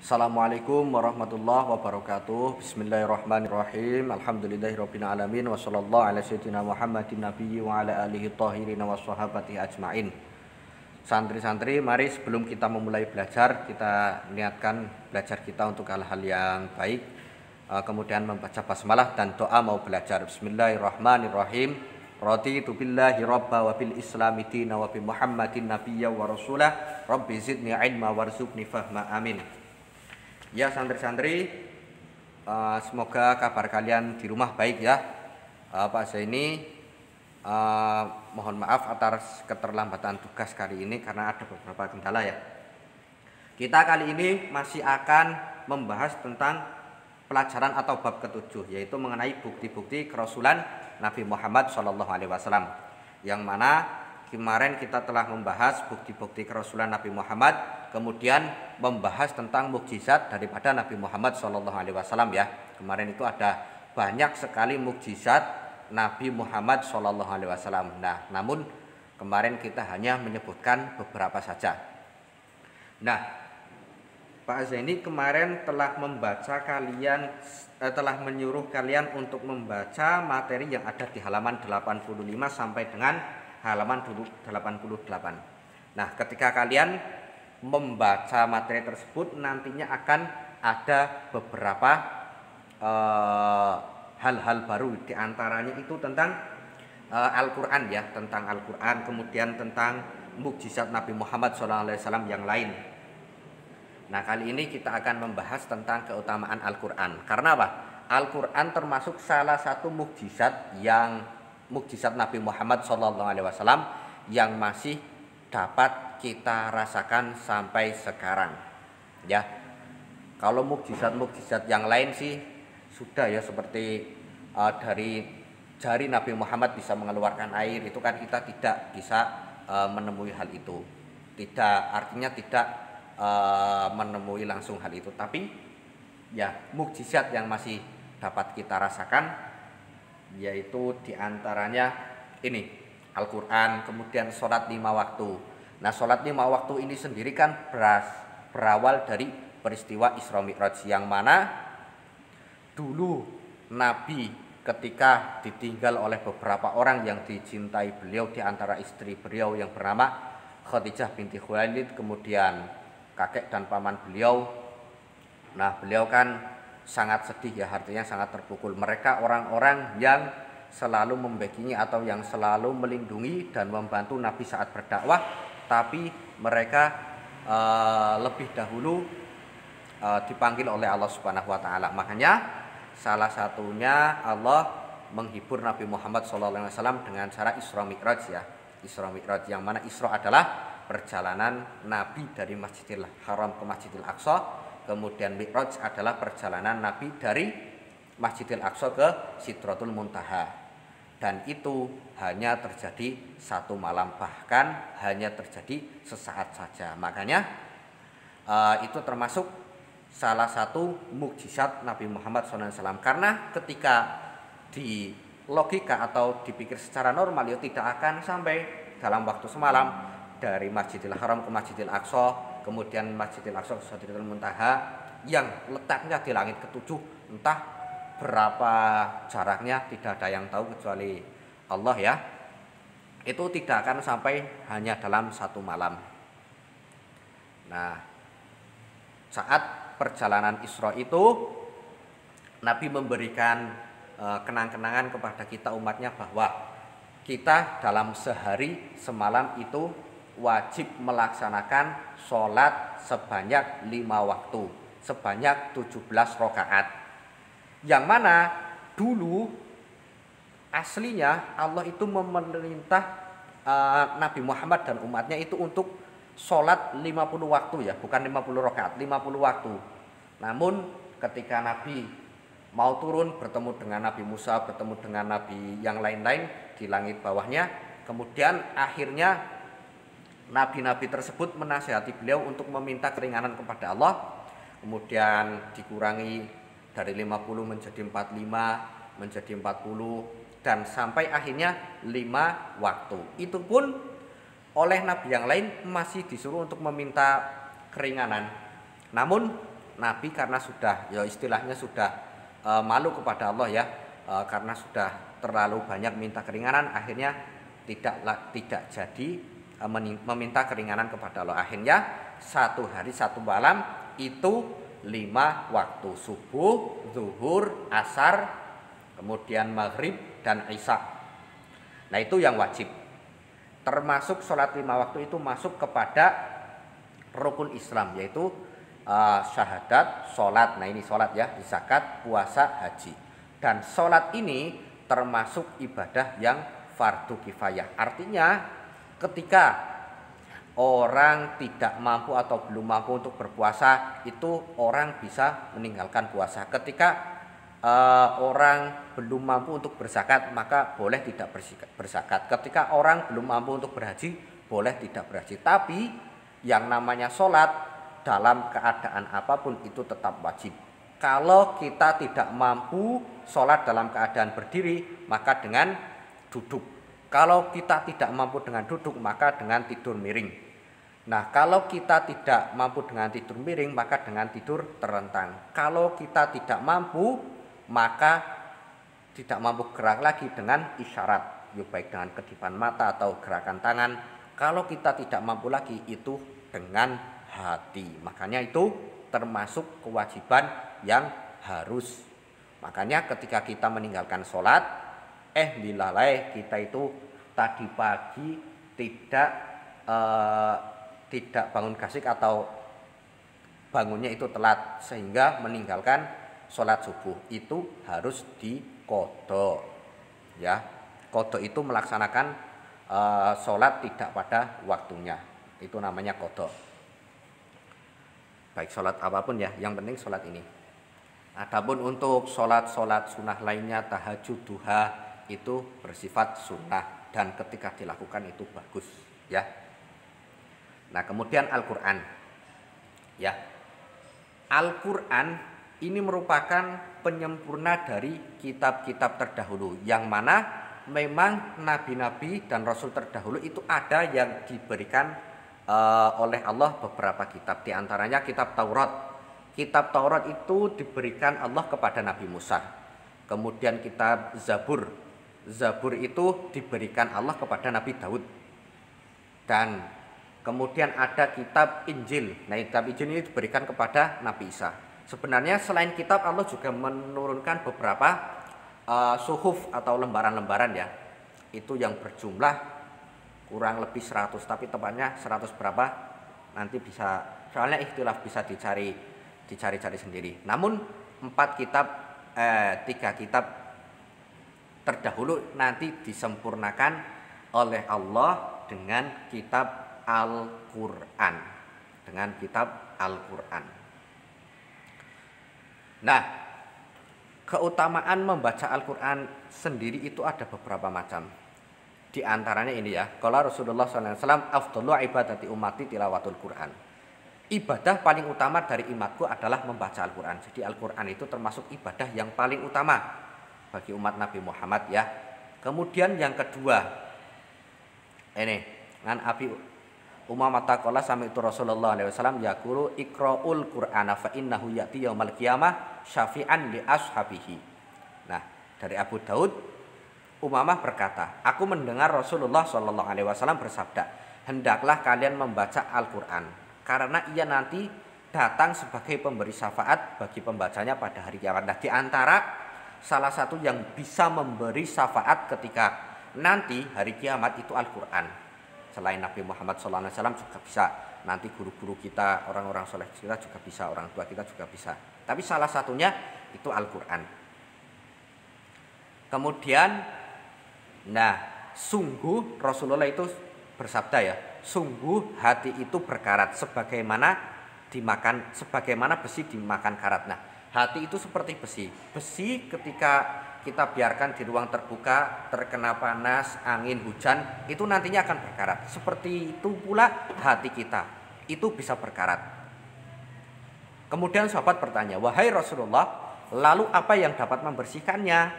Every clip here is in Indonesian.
Assalamualaikum warahmatullahi wabarakatuh. Bismillahirrahmanirrahim. Alhamdulillahirabbil alamin wa sallallahu ala sayyidina Muhammadin nabiyyi wa ala alihi thahirin wa sahabati ajmain. Santri-santri, mari sebelum kita memulai belajar, kita niatkan belajar kita untuk hal-hal yang baik. Kemudian membaca basmalah dan doa mau belajar. Bismillahirrahmanirrahim. Raditu billahi rabba wa bil islami dina wa bi Muhammadin nabiyya wa rasulah. Rabbi zidni ilma warzuqni fahma. Amin. Ya santri-santri, semoga kabar kalian di rumah baik ya. Pak Zaini mohon maaf atas keterlambatan tugas kali ini karena ada beberapa kendala ya. Kita kali ini masih akan membahas tentang pelajaran atau bab ke-7, yaitu mengenai bukti-bukti kerasulan Nabi Muhammad SAW. Yang mana kemarin kita telah membahas bukti-bukti kerasulan Nabi Muhammad, kemudian membahas tentang mukjizat daripada Nabi Muhammad SAW ya. Kemarin itu ada banyak sekali mukjizat Nabi Muhammad SAW. Nah, namun kemarin kita hanya menyebutkan beberapa saja. Nah, Pak Zaini kemarin telah telah menyuruh kalian untuk membaca materi yang ada di halaman 85 sampai dengan halaman 88. Nah, ketika kalian membaca materi tersebut nantinya akan ada beberapa hal-hal baru, diantaranya itu tentang Al-Quran ya, tentang Al-Quran, kemudian tentang mukjizat Nabi Muhammad SAW yang lain. Nah, kali ini kita akan membahas tentang keutamaan Al-Quran. Karena apa? Al-Quran termasuk salah satu mukjizat Nabi Muhammad SAW yang masih dapat kita rasakan sampai sekarang ya. Kalau mukjizat yang lain sih sudah ya, seperti dari jari Nabi Muhammad bisa mengeluarkan air, itu kan kita tidak bisa menemui hal itu, artinya tidak menemui langsung hal itu. Tapi ya, mukjizat yang masih dapat kita rasakan yaitu diantaranya ini Al-Quran, kemudian sholat 5 waktu. Nah, sholat 5 waktu ini sendiri kan berawal dari peristiwa Isra Mi'raj, yang mana dulu Nabi ketika ditinggal oleh beberapa orang yang dicintai beliau, di antara istri beliau yang bernama Khadijah binti Khuwailid, kemudian kakek dan paman beliau. Nah, beliau kan sangat sedih ya, artinya sangat terpukul. Mereka orang-orang yang selalu membackingi atau yang selalu melindungi dan membantu Nabi saat berdakwah, tapi mereka lebih dahulu dipanggil oleh Allah Subhanahu wa taala. Makanya salah satunya Allah menghibur Nabi Muhammad SAW dengan cara Isra Mi'raj ya. Isra Mi'raj, yang mana Isra adalah perjalanan Nabi dari Masjidil Haram ke Masjidil Aqsa, kemudian Mi'raj adalah perjalanan Nabi dari Masjidil Aqsa ke Sidratul Muntaha. Dan itu hanya terjadi satu malam, bahkan hanya terjadi sesaat saja. Makanya itu termasuk salah satu mukjizat Nabi Muhammad SAW. Karena ketika di logika atau dipikir secara normal, ya tidak akan sampai dalam waktu semalam dari Masjidil Haram ke Masjidil Aqsa, kemudian Masjidil Aqsa ke Sidratul Muntaha yang letaknya di langit ketujuh. Entah berapa jaraknya, tidak ada yang tahu kecuali Allah ya. Itu tidak akan sampai hanya dalam satu malam. Nah, saat perjalanan Isra itu Nabi memberikan kenang-kenangan kepada kita umatnya bahwa kita dalam sehari semalam itu wajib melaksanakan sholat sebanyak 5 waktu, sebanyak 17 rakaat. Yang mana dulu aslinya Allah itu memerintah Nabi Muhammad dan umatnya itu untuk sholat 50 waktu ya, bukan 50 rakaat, 50 waktu. Namun ketika Nabi mau turun bertemu dengan Nabi Musa, bertemu dengan Nabi yang lain-lain di langit bawahnya, kemudian akhirnya nabi-nabi tersebut menasihati beliau untuk meminta keringanan kepada Allah, kemudian dikurangi dari 50 menjadi 45, menjadi 40, dan sampai akhirnya 5 waktu. Itu pun oleh nabi yang lain masih disuruh untuk meminta keringanan. Namun Nabi karena sudah ya istilahnya sudah malu kepada Allah ya, karena sudah terlalu banyak minta keringanan, akhirnya tidak jadi meminta keringanan kepada Allah. Akhirnya 1 hari 1 malam itu 5 waktu, subuh, zuhur, asar, kemudian maghrib dan isya. Nah itu yang wajib. Termasuk sholat 5 waktu itu masuk kepada rukun Islam, yaitu syahadat, sholat. Nah ini sholat ya, zakat, puasa, haji. Dan sholat ini termasuk ibadah yang fardu kifayah. Artinya ketika orang tidak mampu atau belum mampu untuk berpuasa, itu orang bisa meninggalkan puasa. Ketika orang belum mampu untuk berzakat, maka boleh tidak berzakat. Ketika orang belum mampu untuk berhaji, boleh tidak berhaji. Tapi yang namanya sholat dalam keadaan apapun itu tetap wajib. Kalau kita tidak mampu sholat dalam keadaan berdiri, maka dengan duduk. Kalau kita tidak mampu dengan duduk, maka dengan tidur miring. Nah, kalau kita tidak mampu dengan tidur miring, maka dengan tidur terlentang. Kalau kita tidak mampu, maka tidak mampu gerak lagi dengan isyarat, baik dengan kedipan mata atau gerakan tangan. Kalau kita tidak mampu lagi, itu dengan hati. Makanya itu termasuk kewajiban yang harus. Makanya ketika kita meninggalkan sholat, bilalai kita itu tadi pagi tidak bangun gasik atau bangunnya itu telat sehingga meninggalkan sholat subuh, itu harus diqodho ya. Qodho itu melaksanakan sholat tidak pada waktunya, itu namanya qodho. Baik sholat apapun ya, yang penting sholat ini. Adapun untuk sholat sunnah lainnya, tahajud, duha, itu bersifat sunnah dan ketika dilakukan itu bagus ya. Nah kemudian Al-Quran ya. Al-Quran ini merupakan penyempurna dari kitab-kitab terdahulu, yang mana memang nabi-nabi dan rasul terdahulu itu ada yang diberikan oleh Allah beberapa kitab. Di antaranya kitab Taurat. Kitab Taurat itu diberikan Allah kepada Nabi Musa. Kemudian kitab Zabur. Zabur itu diberikan Allah kepada Nabi Daud. Dan kemudian ada kitab Injil. Nah, kitab Injil ini diberikan kepada Nabi Isa. Sebenarnya selain kitab, Allah juga menurunkan beberapa suhuf atau lembaran-lembaran ya. Itu yang berjumlah kurang lebih 100, tapi tepatnya 100 berapa nanti bisa, soalnya ikhtilaf, bisa dicari-cari sendiri. Namun 3 kitab terdahulu nanti disempurnakan oleh Allah dengan kitab Al-Quran. Nah, keutamaan membaca Al-Quran sendiri itu ada beberapa macam. Di antaranya ini ya, kalau Rasulullah SAW, afdhalu ibadati ummati tilawatul Quran. Ibadah paling utama dari umatku adalah membaca Al-Quran. Jadi Al-Quran itu termasuk ibadah yang paling utama bagi umat Nabi Muhammad ya. Kemudian yang kedua, ini ngan Abi Umamah taqala sami itu Rasulullah SAW yaqulu iqra'ul Qur'ana fa innahu ya'ti yaumal qiyamah syafi'an li ashabihi. Nah, dari Abu Daud, Umamah berkata, aku mendengar Rasulullah SAW bersabda, hendaklah kalian membaca Al-Quran, karena ia nanti datang sebagai pemberi syafaat bagi pembacanya pada hari kiamat. Nah, di antara salah satu yang bisa memberi syafaat ketika nanti hari kiamat itu Al-Quran. Selain Nabi Muhammad SAW juga bisa, nanti guru-guru kita, orang-orang soleh kita juga bisa, orang tua kita juga bisa. Tapi salah satunya itu Al-Quran. Kemudian, nah, sungguh Rasulullah itu bersabda ya, sungguh hati itu berkarat sebagaimana besi dimakan karat. Nah, hati itu seperti besi. Besi ketika kita biarkan di ruang terbuka, terkena panas, angin, hujan, itu nantinya akan berkarat. Seperti itu pula hati kita, itu bisa berkarat. Kemudian sahabat bertanya, wahai Rasulullah, lalu apa yang dapat membersihkannya?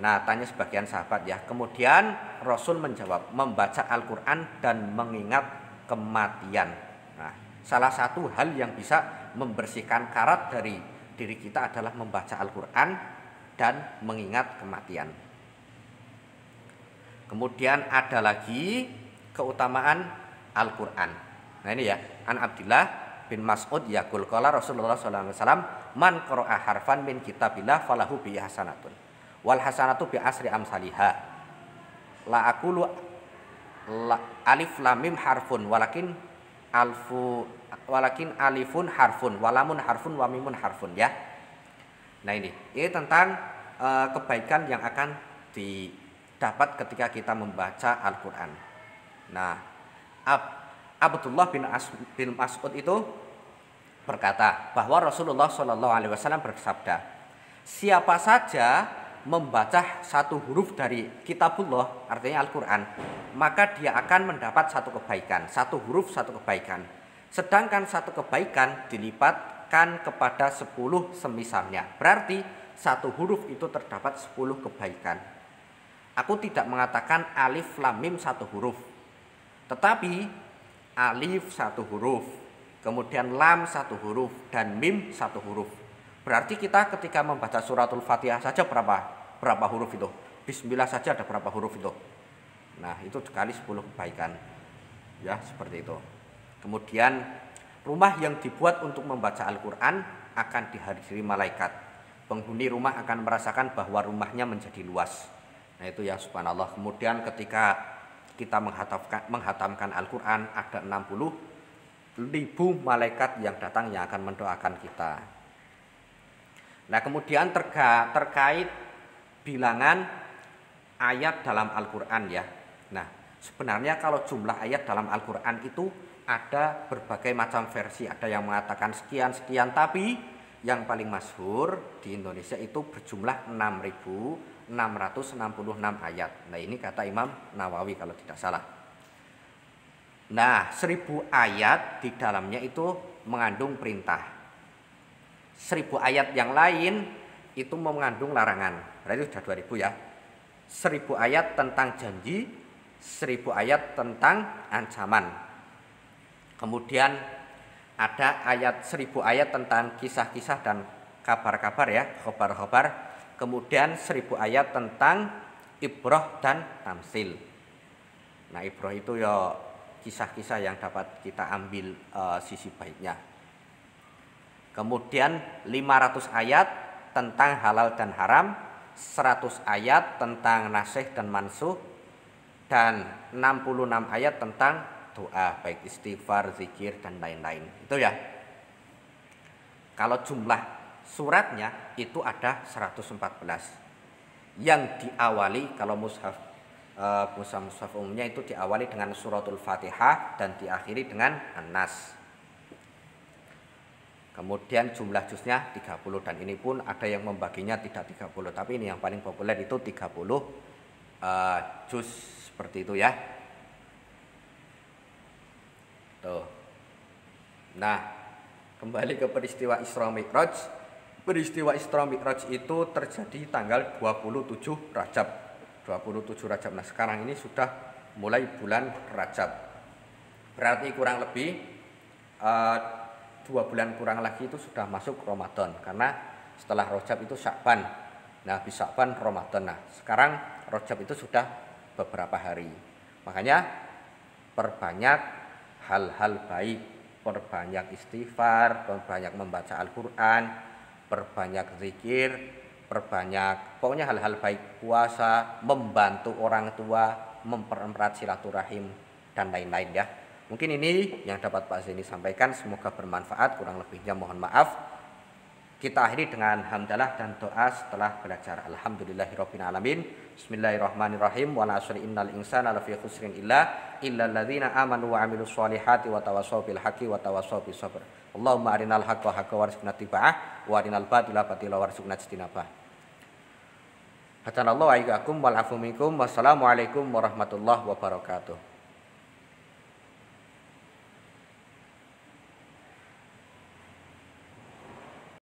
Nah, tanya sebagian sahabat ya. Kemudian Rasul menjawab, membaca Al-Quran dan mengingat kematian. Nah, Salah satu hal yang bisa membersihkan karat dari diri kita adalah membaca Al-Quran dan mengingat kematian. Kemudian ada lagi keutamaan Al-Quran. Nah ini ya, An Abdillah bin Mas'ud yaqul qala Rasulullah sallallahu alaihi wasallam man qara'a harfan min kitabillah falahu bi hasanatun wal hasanatu bi asri amsalihha la aqulu alif lam mim harfun walakin alifun harfun walamun harfun wa mimun harfun ya. Nah ini tentang kebaikan yang akan didapat ketika kita membaca Al-Quran. Nah Abdullah bin Mas'ud itu berkata bahwa Rasulullah Shallallahu Alaihi Wasallam bersabda, siapa saja membaca satu huruf dari kitabullah, artinya Al-Quran, maka dia akan mendapat satu kebaikan, satu huruf satu kebaikan. Sedangkan satu kebaikan dilipatkan kepada 10 semisalnya. Berarti satu huruf itu terdapat 10 kebaikan. Aku tidak mengatakan alif lam mim satu huruf, tetapi alif satu huruf, kemudian lam satu huruf, dan mim satu huruf. Berarti kita ketika membaca suratul Fatihah saja berapa huruf itu? Bismillah saja ada berapa huruf itu? Nah itu dikali 10 kebaikan. Ya seperti itu. Kemudian rumah yang dibuat untuk membaca Al-Quran akan dihadiri malaikat. Penghuni rumah akan merasakan bahwa rumahnya menjadi luas. Nah itu ya subhanallah. Kemudian ketika kita menghatamkan Al-Quran ada 60.000 malaikat yang datang yang akan mendoakan kita. Nah kemudian terkait bilangan ayat dalam Al-Quran ya. Nah sebenarnya kalau jumlah ayat dalam Al-Quran itu ada berbagai macam versi. Ada yang mengatakan sekian, tapi yang paling masyhur di Indonesia itu berjumlah 6.666 ayat. Nah ini kata Imam Nawawi kalau tidak salah. Nah 1.000 ayat di dalamnya itu mengandung perintah. 1.000 ayat yang lain itu mengandung larangan. Berarti sudah 2.000 ya. 1.000 ayat tentang janji, 1.000 ayat tentang ancaman. Kemudian ada 1.000 ayat tentang kisah-kisah dan kabar-kabar ya, khabar-khabar. Kemudian 1.000 ayat tentang ibrah dan tamsil. Nah ibrah itu ya kisah-kisah yang dapat kita ambil sisi baiknya. Kemudian 500 ayat tentang halal dan haram, 100 ayat tentang nasih dan mansuh, dan 66 ayat tentang doa baik istighfar, zikir dan lain-lain. Itu ya. Kalau jumlah suratnya itu ada 114. Yang diawali kalau mushaf umumnya itu diawali dengan suratul Fatihah dan diakhiri dengan An-Nas. Kemudian jumlah juznya 30 dan ini pun ada yang membaginya tidak 30, tapi ini yang paling populer itu 30 juz seperti itu ya. Tuh. Nah, kembali ke peristiwa Isra Mi'raj. Peristiwa Isra Mi'raj itu terjadi tanggal 27 Rajab. 27 Rajab. Nah, sekarang ini sudah mulai bulan Rajab. Berarti kurang lebih 2 bulan kurang lagi itu sudah masuk Ramadan. Karena setelah Rajab itu Sya'ban. Nah, habis Sya'ban Ramadan. Nah, sekarang Rajab itu sudah beberapa hari. Makanya perbanyak hal-hal baik, perbanyak istighfar, perbanyak membaca Al-Quran, perbanyak zikir, pokoknya hal-hal baik, puasa, membantu orang tua, mempererat silaturahim dan lain-lain ya. Mungkin ini yang dapat Pak Zaini sampaikan, semoga bermanfaat, kurang lebihnya mohon maaf. Kita akhiri dengan hamdalah dan doa setelah belajar. Alhamdulillahirabbil alamin. Bismillahirrahmanirrahim. Wa la asri innal insana lafi khusrin illal ladzina amanu wa amilus solihati wa tawassaw bil haqqi wa tawassaw bis sabr. Allahumma arinal haqqa haqqan warzuqna ittiba'ah wa arinal batila batila warzuqna ijtinabah. Hadanallahu wa iyyakum wal afu minkum. Wassalamualaikum warahmatullahi wabarakatuh.